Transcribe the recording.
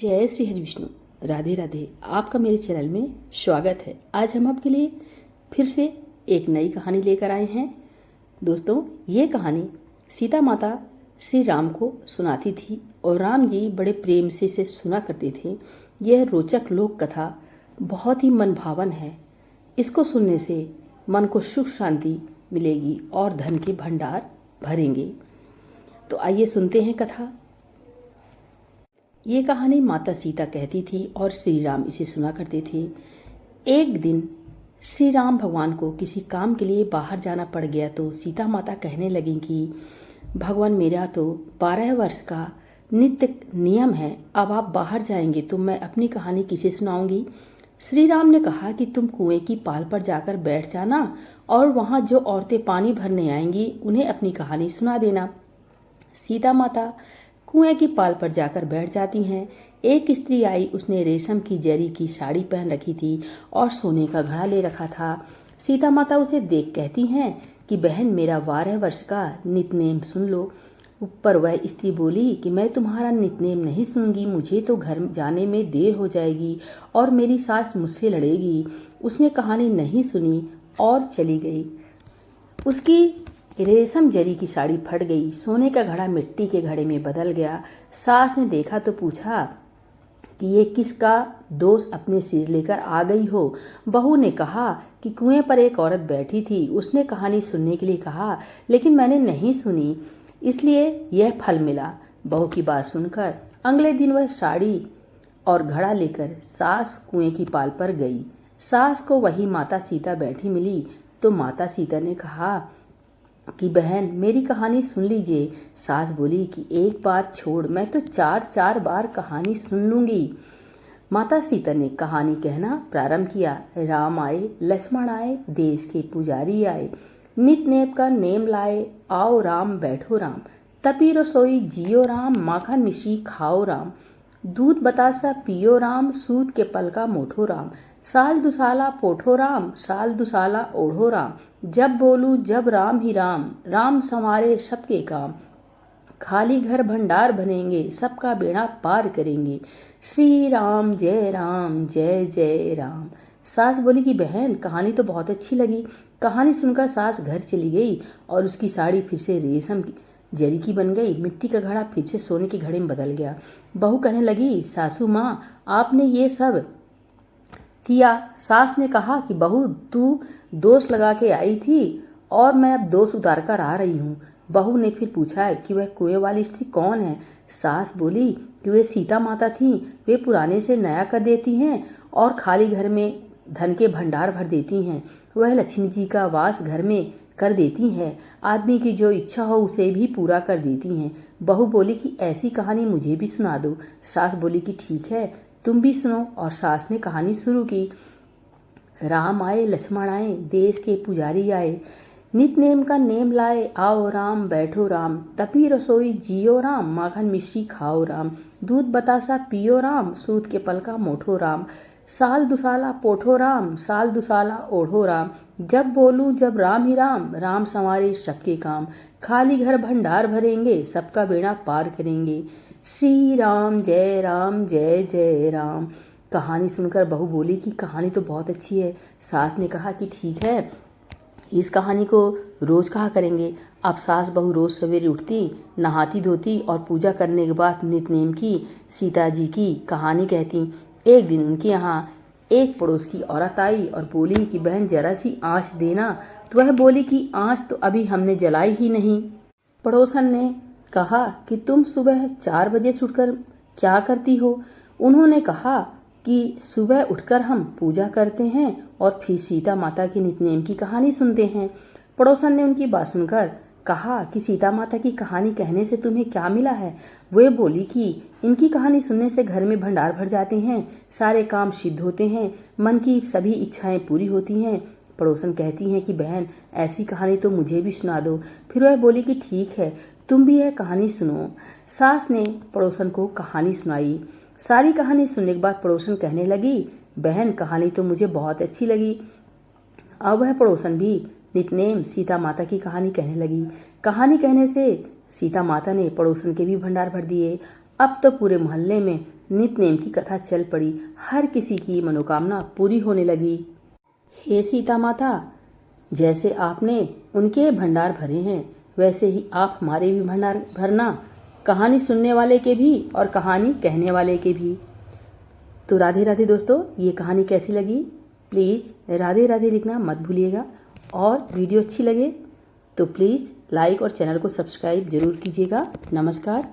जय श्री हरि विष्णु। राधे राधे। आपका मेरे चैनल में स्वागत है। आज हम आपके लिए फिर से एक नई कहानी लेकर आए हैं। दोस्तों, ये कहानी सीता माता श्री राम को सुनाती थी और राम जी बड़े प्रेम से इसे सुना करते थे। यह रोचक लोक कथा बहुत ही मनभावन है। इसको सुनने से मन को सुख शांति मिलेगी और धन के भंडार भरेंगे। तो आइए सुनते हैं कथा। ये कहानी माता सीता कहती थी और श्री राम इसे सुना करते थे। एक दिन श्री राम भगवान को किसी काम के लिए बाहर जाना पड़ गया तो सीता माता कहने लगी कि भगवान, मेरा तो 12 वर्ष का नित्य नियम है, अब आप बाहर जाएंगे तो मैं अपनी कहानी किसे सुनाऊंगी। श्री राम ने कहा कि तुम कुएं की पाल पर जाकर बैठ जाना और वहाँ जो औरतें पानी भरने आएंगी उन्हें अपनी कहानी सुना देना। सीता माता कुएं की पाल पर जाकर बैठ जाती हैं। एक स्त्री आई, उसने रेशम की जरी की साड़ी पहन रखी थी और सोने का घड़ा ले रखा था। सीता माता उसे देख कहती हैं कि बहन, मेरा 12 वर्ष का नितनेम सुन लो। पर वह स्त्री बोली कि मैं तुम्हारा नितनेम नहीं सुनूंगी, मुझे तो घर जाने में देर हो जाएगी और मेरी सास मुझसे लड़ेगी। उसने कहानी नहीं सुनी और चली गई। उसकी रेशम जरी की साड़ी फट गई, सोने का घड़ा मिट्टी के घड़े में बदल गया। सास ने देखा तो पूछा कि ये किसका दोष अपने सिर लेकर आ गई हो। बहू ने कहा कि कुएं पर एक औरत बैठी थी, उसने कहानी सुनने के लिए कहा लेकिन मैंने नहीं सुनी, इसलिए यह फल मिला। बहू की बात सुनकर अगले दिन वह साड़ी और घड़ा लेकर सास कुएं की पाल पर गई। सास को वही माता सीता बैठी मिली तो माता सीता ने कहा कि बहन, मेरी कहानी सुन लीजिए। सास बोली कि एक बार छोड़, मैं तो 4 बार कहानी सुन लूंगी। माता सीता ने कहानी कहना प्रारंभ किया। राम आए, लक्ष्मण आए, देश के पुजारी आए, नित नेम का नेम लाए, आओ राम बैठो राम, तपी रसोई जियो राम, माखन मिश्री खाओ राम, दूध बतासा पियो राम, सूत के पल का मोठो राम, साल दुसाला पोठो राम, साल दुसाला ओढ़ो राम, जब बोलूं जब राम ही राम, राम संवारे सबके काम, खाली घर भंडार भरेंगे, सबका बेड़ा पार करेंगे, श्री राम जय जय राम। सास बोली कि बहन, कहानी तो बहुत अच्छी लगी। कहानी सुनकर सास घर चली गई और उसकी साड़ी फिर से रेशम की जरी की बन गई, मिट्टी का घड़ा फिर से सोने के घड़े में बदल गया। बहू कहने लगी, सासू माँ, आपने ये सब किया। सास ने कहा कि बहू, तू दोष लगा के आई थी और मैं अब दोष उतार कर आ रही हूँ। बहू ने फिर पूछा कि वह कुएं वाली स्त्री कौन है। सास बोली कि वे सीता माता थी, वे पुराने से नया कर देती हैं और खाली घर में धन के भंडार भर देती हैं। वह लक्ष्मी जी का वास घर में कर देती हैं, आदमी की जो इच्छा हो उसे भी पूरा कर देती हैं। बहू बोली कि ऐसी कहानी मुझे भी सुना दो। सास बोली कि ठीक है, तुम भी सुनो। और सास ने कहानी शुरू की। राम आए, लक्ष्मण आए, देश के पुजारी आए, नित नेम का नेम लाए, आओ राम बैठो राम, तपी रसोई जियो राम, माखन मिश्री खाओ राम, दूध बतासा पियो राम, सूत के पल का मोठो राम, साल दुसाला पोठो राम, साल दुसाला ओढ़ो राम, जब बोलूं जब राम ही राम, राम संवारे सबके काम, खाली घर भंडार भरेंगे, सबका बेड़ा पार करेंगे, श्री राम जय जय राम। कहानी सुनकर बहू बोली कि कहानी तो बहुत अच्छी है। सास ने कहा कि ठीक है, इस कहानी को रोज़ कहा करेंगे। अब सास बहू रोज़ सवेरे उठती, नहाती धोती और पूजा करने के बाद नितनेम की सीता जी की कहानी कहती। एक दिन उनके यहाँ एक पड़ोस की औरत आई और बोली कि बहन, जरा सी आँच देना। तो वह बोली कि आँच तो अभी हमने जलाई ही नहीं। पड़ोसन ने कहा कि तुम सुबह 4 बजे से उठकर क्या करती हो। उन्होंने कहा कि सुबह उठकर हम पूजा करते हैं और फिर सीता माता की नितनेम की कहानी सुनते हैं। पड़ोसन ने उनकी बात सुनकर कहा कि सीता माता की कहानी कहने से तुम्हें क्या मिला है। वे बोली कि इनकी कहानी सुनने से घर में भंडार भर जाते हैं, सारे काम सिद्ध होते हैं, मन की सभी इच्छाएं पूरी होती हैं। पड़ोसन कहती हैं कि बहन, ऐसी कहानी तो मुझे भी सुना दो। फिर वह बोली कि ठीक है, तुम भी यह कहानी सुनो। सास ने पड़ोसन को कहानी सुनाई। सारी कहानी सुनने के बाद पड़ोसन कहने लगी, बहन, कहानी तो मुझे बहुत अच्छी लगी। अब वह पड़ोसन भी नितनेम सीता माता की कहानी कहने लगी। कहानी कहने से सीता माता ने पड़ोसन के भी भंडार भर दिए। अब तो पूरे मोहल्ले में नित्य नेम की कथा चल पड़ी। हर किसी की मनोकामना पूरी होने लगी। हे सीता माता, जैसे आपने उनके भंडार भरे हैं वैसे ही आप हमारे भी भंडार भरना, कहानी सुनने वाले के भी और कहानी कहने वाले के भी। तो राधे राधे दोस्तों, ये कहानी कैसी लगी प्लीज़ राधे राधे लिखना मत भूलिएगा। और वीडियो अच्छी लगे तो प्लीज़ लाइक और चैनल को सब्सक्राइब ज़रूर कीजिएगा। नमस्कार।